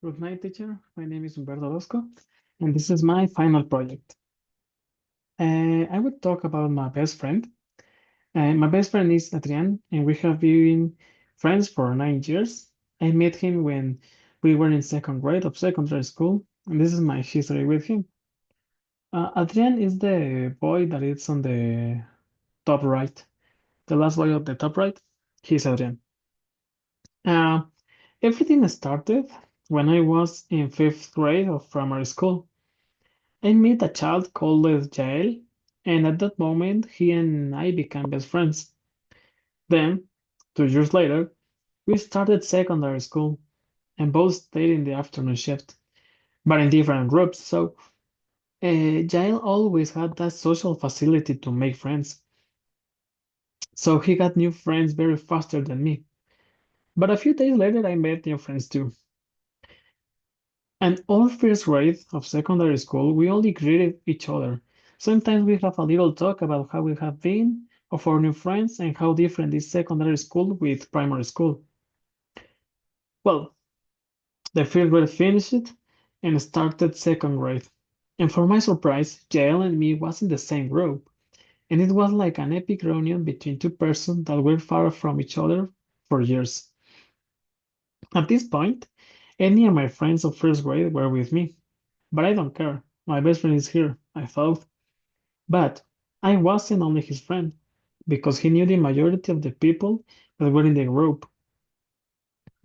Good night, teacher. My name is Humberto Orozco, and this is my final project. I would talk about my best friend. My best friend is Adrian, and we have been friends for 9 years. I met him when we were in second grade of secondary school, and this is my history with him. Adrian is the boy that is on the top right, the last boy of the top right. He's Adrian. Uh, Everything started when I was in fifth grade of primary school. I met a child called Jael, and at that moment he and I became best friends. Then, 2 years later, we started secondary school and both stayed in the afternoon shift, but in different groups. So, Jael always had that social facility to make friends. So he got new friends very faster than me. But a few days later, I met new friends too. And all first grade of secondary school, we only greeted each other. Sometimes we have a little talk about how we have been, of our new friends, and how different is secondary school with primary school. Well, the first grade finished and started second grade. And for my surprise, Jael and me was in the same group, and it was like an epic reunion between two persons that were far from each other for years. At this point, any of my friends of first grade were with me. But I don't care. My best friend is here, I thought. But I wasn't only his friend, because he knew the majority of the people that were in the group.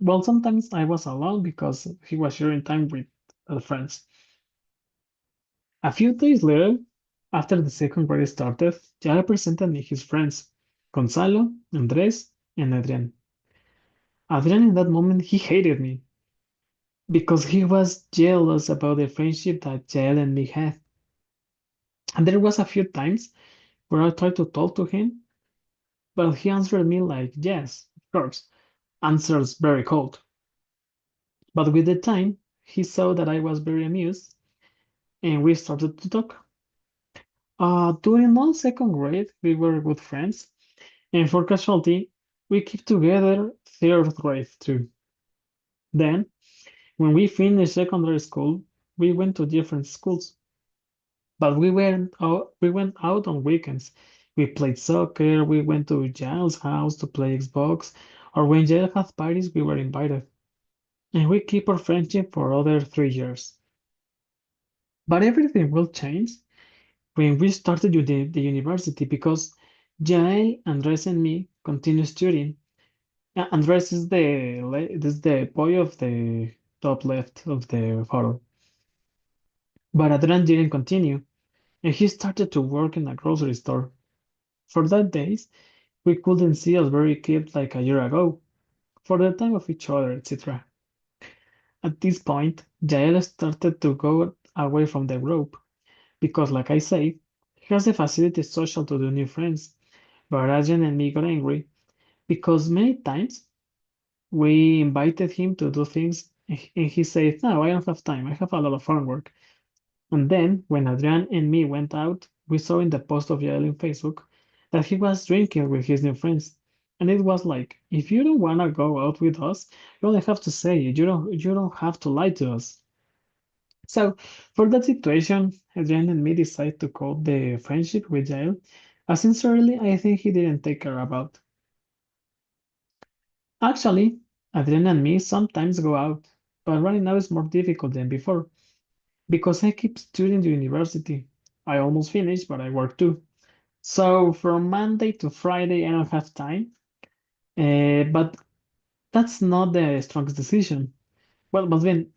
Well, sometimes I was alone because he was sharing time with other friends. A few days later, after the second grade started, Jara presented me his friends, Gonzalo, Andres, and Adrian. Adrian in that moment he hated me because he was jealous about the friendship that Jael and me had. And there was a few times where I tried to talk to him, but he answered me like, yes, of course, answers very cold. But with the time, he saw that I was very amused, and we started to talk. During all second grade, we were good friends, and for casualty, we kept together third grade too. Then, when we finished secondary school, we went to different schools, but we went out on weekends. We played soccer, we went to Giles' house to play Xbox, or when Jail had parties, we were invited. And we keep our friendship for other 3 years. But everything will change when we started the university because Jael, Andres, and me continue studying. Andres is the boy of the top left of the photo. But Adrian didn't continue, and he started to work in a grocery store. For that days, we couldn't see us very kept like a year ago, for the time of each other, etc. At this point, Jael started to go away from the group because, like I said, he has the facility social to do new friends. But Rajan and me got angry because many times we invited him to do things and he said, no, I don't have time. I have a lot of homework. And then when Adrian and me went out, we saw in the post of Yael in Facebook that he was drinking with his new friends. And it was like, if you don't wanna go out with us, you only have to say it. You don't have to lie to us. So for that situation, Adrian and me decided to cut the friendship with Jael, as sincerely I think he didn't take care about. Actually, Adrian and me sometimes go out, but right now it's more difficult than before because I keep studying the university. I almost finished, but I work too. So from Monday to Friday, I don't have time. But that's not the strongest decision. Well, but then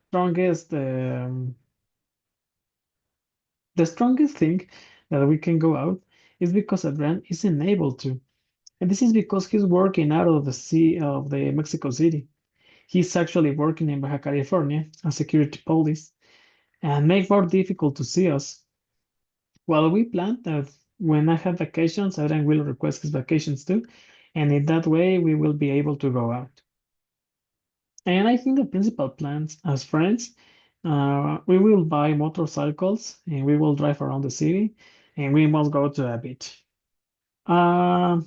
strongest, um, the strongest thing that we can go out is because Adrian isn't able to, and this is because he's working out of the sea of the Mexico City. He's actually working in Baja California as security police and make more difficult to see us. Well, we plan that when I have vacations, Adrian will request his vacations too, and in that way we will be able to go out. And I think the principal plans as friends, we will buy motorcycles and we will drive around the city and we must go to a beach. Uh,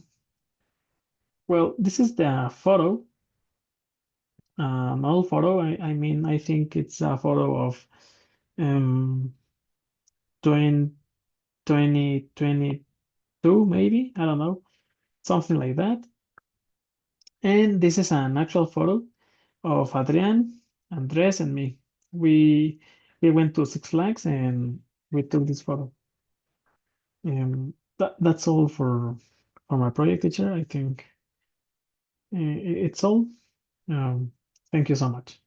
well, this is the photo an old photo. I mean, I think it's a photo of um 20, 2022, maybe. I don't know, something like that. And this is an actual photo of Adrian, Andres, and me. We we went to Six Flags and we took this photo. That's all for my project, teacher. I think it's all. Um, Thank you so much.